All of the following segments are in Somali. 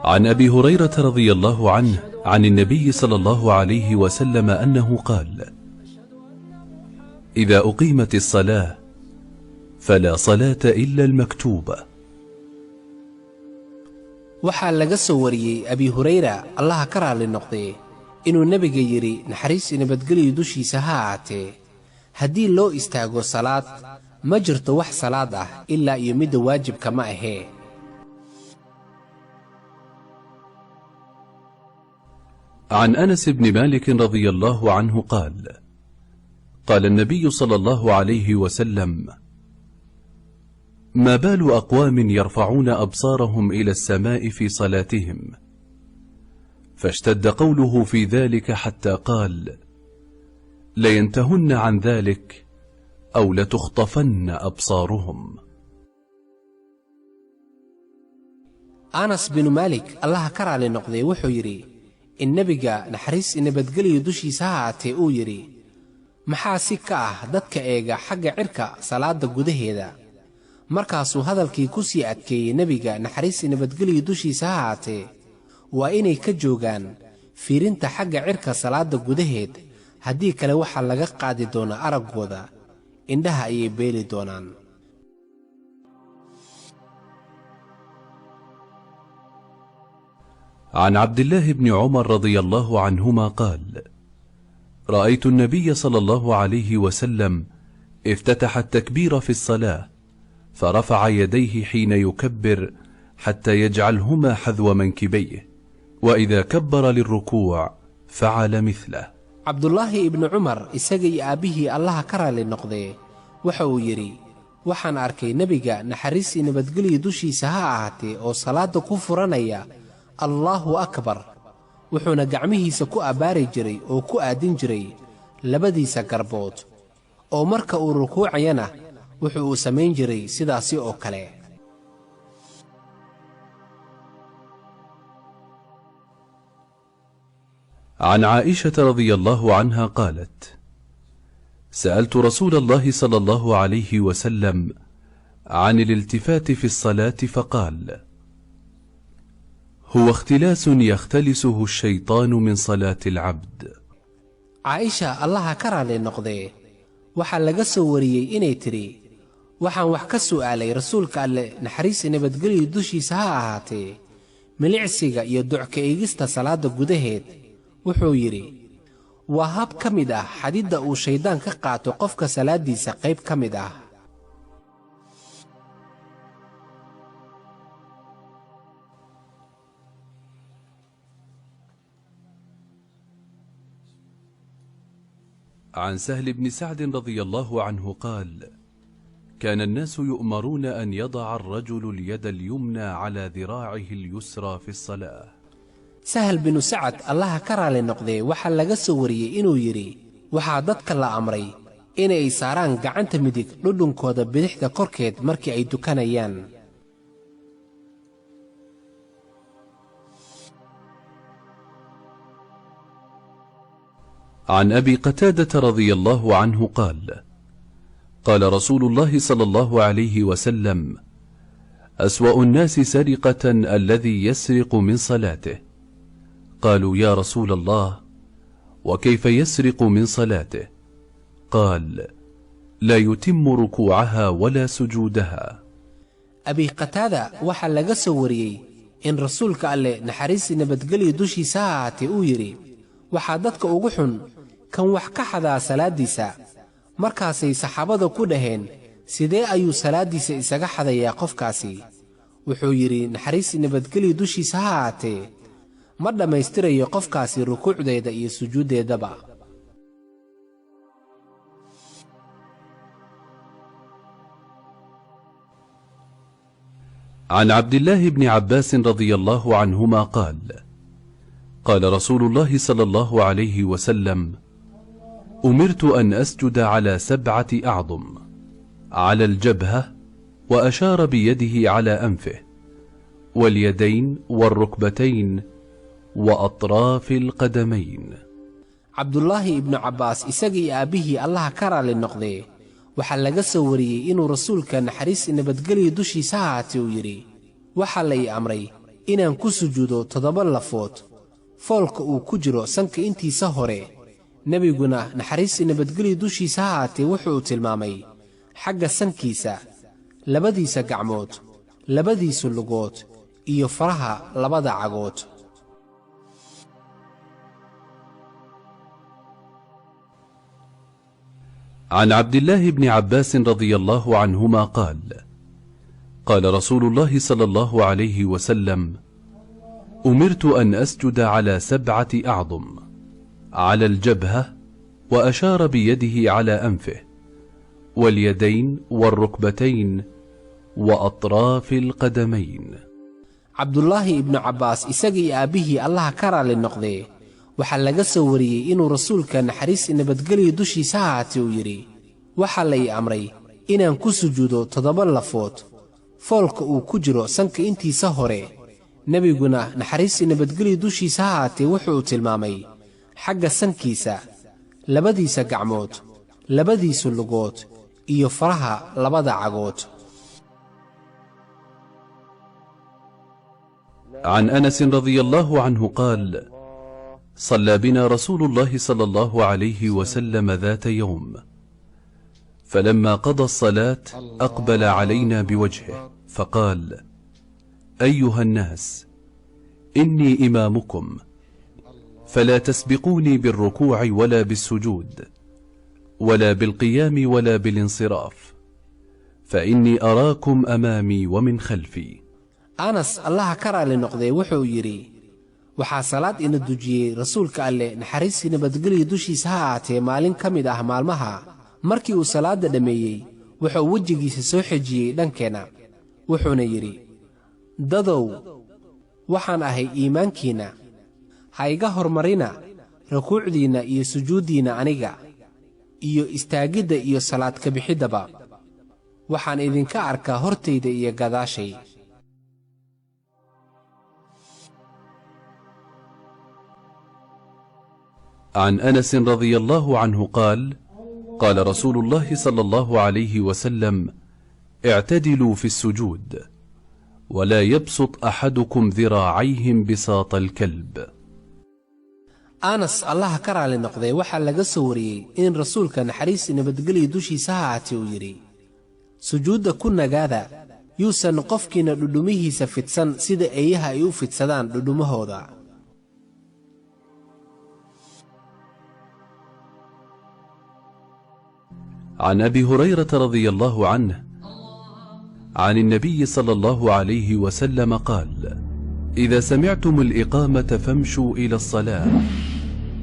عن أبي هريرة رضي الله عنه عن النبي صلى الله عليه وسلم أنه قال: إذا أقيمت الصلاة فلا صلاة إلا المكتوبة. waxaa laga soo wariyey abi hurayra allaha ka raali noqdee inuu nebiga yidhi naxariis iyo nabadgelyo dushiisa ha ahaatee haddii loo istaago salaad ma jirto wax salaad ah ilaa iyo midda waajibka ma ahee. عن أنس بن مالك رضي الله عنه قال: قال النبي صلى الله عليه وسلم: ما بال أقوام يرفعون أبصارهم إلى السماء في صلاتهم؟ فاشتد قوله في ذلك حتى قال: لينتهن عن ذلك أو لتخطفن أبصارهم. أنس بن مالك الله كرالي نقضي وحيري النبيغا نحريس نبدقلي دوشي ساعتي او يري محاسي كاه دادك ايغا حق عركا صلاة قدهيدا markaasuu hadalkii ku sii adkeeyey nebiga naxariis nabadgelyo dushiisa ha ahaatee waa inay ka joogaan fiirinta xagga cirka salaada gudaheed haddii kale waxaa laga qaadi doonaa araggooda indhaha ayay beeli doonaan. عن عبد الله بن عمر رضي الله عنهما قال: رأيت النبي صلى الله عليه وسلم افتتح التكبير في الصلاة فرفع يديه حين يكبر حتى يجعلهما حذو منكبيه، وإذا كبر للركوع فعل مثله. عبد الله بن عمر إساقي آبيه الله كرالي نقضي وحو يري waxaan arkay nabiga naxariis iyo nabadgelyo dushiisa ha ahaatee oo salaada ku furanaya Allahu akbar, wuxuuna gacmihiisa ku abaari jiray oo ku aadin jiray labadiisa garbood, oo marka uu rukuucayana wuxuu samayn jiray sidaasi oo kale. عن عائشة رضي الله عنها قالت: سألت رسول الله صلى الله عليه وسلم عن الالتفات في الصلاة فقال: هو اختلاس يختلسه الشيطان من صلاة العبد. عائشة الله كرالي نقضي waxaa laga soo wariyey inay tiri waxaan wax ka su'aalay rasuulka alle naxariis nabadgelyo dushiisa ha ahaatee milicsiga iyo ducka eegista salaada gudaheed. wuxuu yidhi waa hab ka mid ah xadidda uu shaydaan ka qaato qofka salaadiisa qayb ka mid ah. عن سهل بن سعد رضي الله عنه قال: كان الناس يؤمرون أن يضع الرجل اليد اليمنى على ذراعه اليسرى في الصلاة. سهل بن سعد الله كرالي نقضي waxaa laga soo wariyey inuu yidhi waxaa dadka la amray inay saaraan gacanta midig dhudhunkooda bidixda korkeed markii ay dukanayaan. عن أبي قتادة رضي الله عنه قال: قال رسول الله صلى الله عليه وسلم: أسوأ الناس سرقة الذي يسرق من صلاته. قالوا: يا رسول الله، وكيف يسرق من صلاته؟ قال: لا يتم ركوعها ولا سجودها. أبي قتادة waxaa laga soo wariyey in rasuulka alle naxariis nabadgelyo dushiisa ha ahaatee uu yidhi waxaa dadka ugu xun kan wax ka xadaa salaadiisa. markaasay saxaabada ku dhaheen sidee ayuu salaadiisa isaga xadayaa qofkaasi? wuxuu yidhi naxariis nabadgelyo dushiisa ha ahaatee ma dhammaystirayo qofkaasi rukuucdeeda iyo sujuuddeedaba. عن عبد الله بن عباس رضي الله عنهما قال: قال رسول الله صلى الله عليه وسلم: أمرت أن أسجد على 7 أعظم، على الجبهة، وأشار بيده على أنفه، واليدين والركبتين، وأطراف القدمين. عبد الله بن عباس إساقي آبيه الله كرالي نقضي waxaa laga soo wariyey inuu rasuulka naxariis nabadgelyo dushiisa ha ahaatee uu yidhi waxaa lay amray inaan ku sujuudo 7 lafood foolka uu ku jiro sanka intiisa hore. nebiguna naxariis iyo nabadgelyo dushiisa ha ahaatee wuxuu tilmaamay xagga sankiisa, labadiisa gacmood, labadiisa lugood iyo faraha labada cagood. عن عبد الله بن عباس رضي الله عنهما قال: قال رسول الله صلى الله عليه وسلم: أمرت أن أسجد على 7 أعظم، على الجبهة، وأشار بيده على أنفه، واليدين والركبتين، وأطراف القدمين. عبد الله بن عباس isagii aabihii Allah ka raali noqday waxa laga soo wariyay inuu rasuulka naxariis iyo nabadgelyo dushiisa ha ahaatee uu yiri: waxa la ii amray inaan ku sujuudo 7 lafood foolka uu ku jiro sanka intiisa hore. nebiguna naxariis iyo nabadgelyo dushiisa ha ahaatee wuxuu tilmaamay xagga sankiisa, labadiisa gacmood, labadiisa lugood iyo faraha labada cagood. عن أنس رضي الله عنه قال: صلى بنا رسول الله صلى الله عليه وسلم ذات يوم، فلما قضى الصلاة أقبل علينا بوجهه فقال: أيها الناس، إني إمامكم، فلا تسبقوني بالركوع ولا بالسجود ولا بالقيام ولا بالانصراف، فإني أراكم أمامي ومن خلفي. أنس الله ka raali noqday wuxuu yiri: waxaa salaad ina dujiyay rasuulka Alle naxariis iyo nabadgelyo dushiisa ha ahaatee maalin ka mid ah maalmaha. markii uu salaada dhameeyay wuxuu wajigiisa soo xijiyay dhankeena, wuxuuna yiri: dadow, waxaan ahay iimaankiina, ha iga hormarina rukuucdiina iyo sujuudiina aniga, iyo istaagidda iyo salaad ka bixidaba. waxaan idinka arkaa hortayda iyo gadaashay. عن أنس رضي الله عنه قال: قال رسول الله صلى الله عليه وسلم: اعتدلوا في السجود، ولا يبسط أحدكم ذراعيه بساط الكلب. أنس الله ka raali noqday waxa laga soo wariyay in rasuulka naxariis iyo nabadgelyo dushiisa ha ahaatee uu yiri: sujuudda ku nagaada, yuusan qofkiina dhudhumihiisa fidsan sida eeyaha ay u fidsadaan dhudhumahooda. عن أبي هريرة رضي الله عنه عن النبي صلى الله عليه وسلم قال: إذا سمعتم الإقامة فامشوا إلى الصلاة،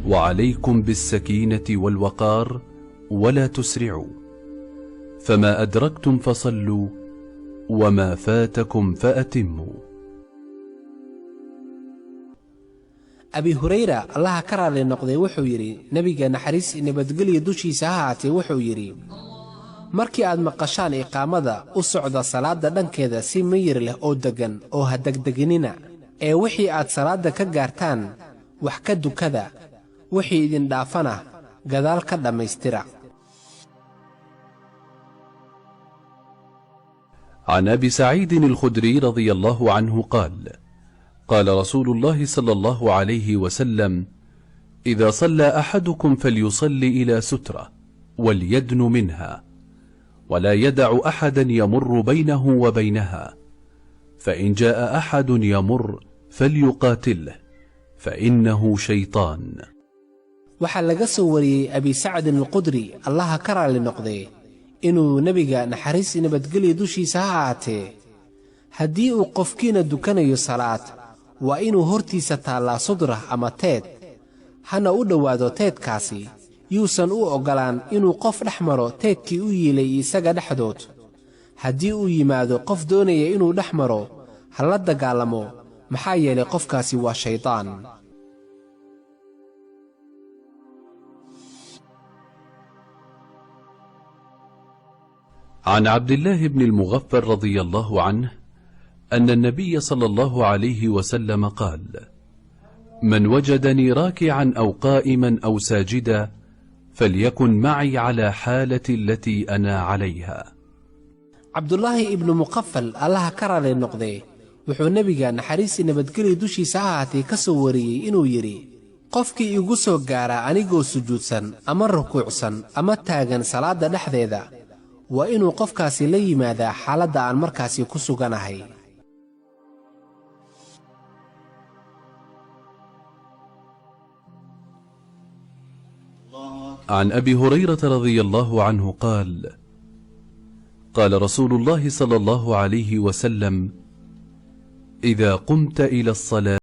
وعليكم بالسكينة والوقار ولا تسرعوا، فما أدركتم فصلوا، وما فاتكم فأتموا. أبي هريرة الله ka raali noqday wuxuu yiri: nabiga naxariis iyo nabadgelyo dushiisa ha ahaatee wuxuu yiri: markii aad maqashaan iqaamada u socda salaada dhankeeda si miyir leh oo degan oo ha degdeginina, ee wixii aad salaada ka gaartaan wax ka dukada, wixii idin dhaafana gadaal ka dhammaystira. عن أبي سعيد الخدري رضي الله عنه قال: قال رسول الله صلى الله عليه وسلم: إذا صلى أحدكم فليصلي إلى سترة وليدن منها، ولا يدع أحدا يمر بينه وبينها، فإن جاء أحد يمر فليقاتله، فإنه شيطان. waxaa laga soo wariyay Abi Sa'd al-Khudri Allah ka raali noqday inuu nabiga naxariis iyo nabadgelyo dushiisa ha ahaatee haddii uu qofkiina dukanayo salaad waa inuu hortiisa taallaa sudra ama teed, hana u dhowaado teedkaasi, yuusan u ogolaan inuu qof dhex maro teedkii u yiilay isaga dhexdood. haddii uu yimaado qof doonaya inuu dhex maro, ha la dagaalamo, maxaa yeelay qofkaasi waa shaydaan. عن عبد الله بن المغفر رضي الله عنه أن النبي صلى الله عليه وسلم قال: من وجدني راكعا أو قائما أو ساجدا فليكن معي على حالتي التي أنا عليها. عبد الله بن مغفل الله ka raali noqday wuxuu nebiga naxariis nabadgelyo dushiisa ha ahaatee ka soo wariyey inuu yidhi qofkii igu soo gaara anigoo sujuudsan ama rukuucsan ama taagan salaadda dhexdeeda waa inuu qofkaasi la yimaadaa xaaladda aan markaasi ku suganahay. عن أبي هريرة رضي الله عنه قال: قال رسول الله صلى الله عليه وسلم: إذا قمت إلى الصلاة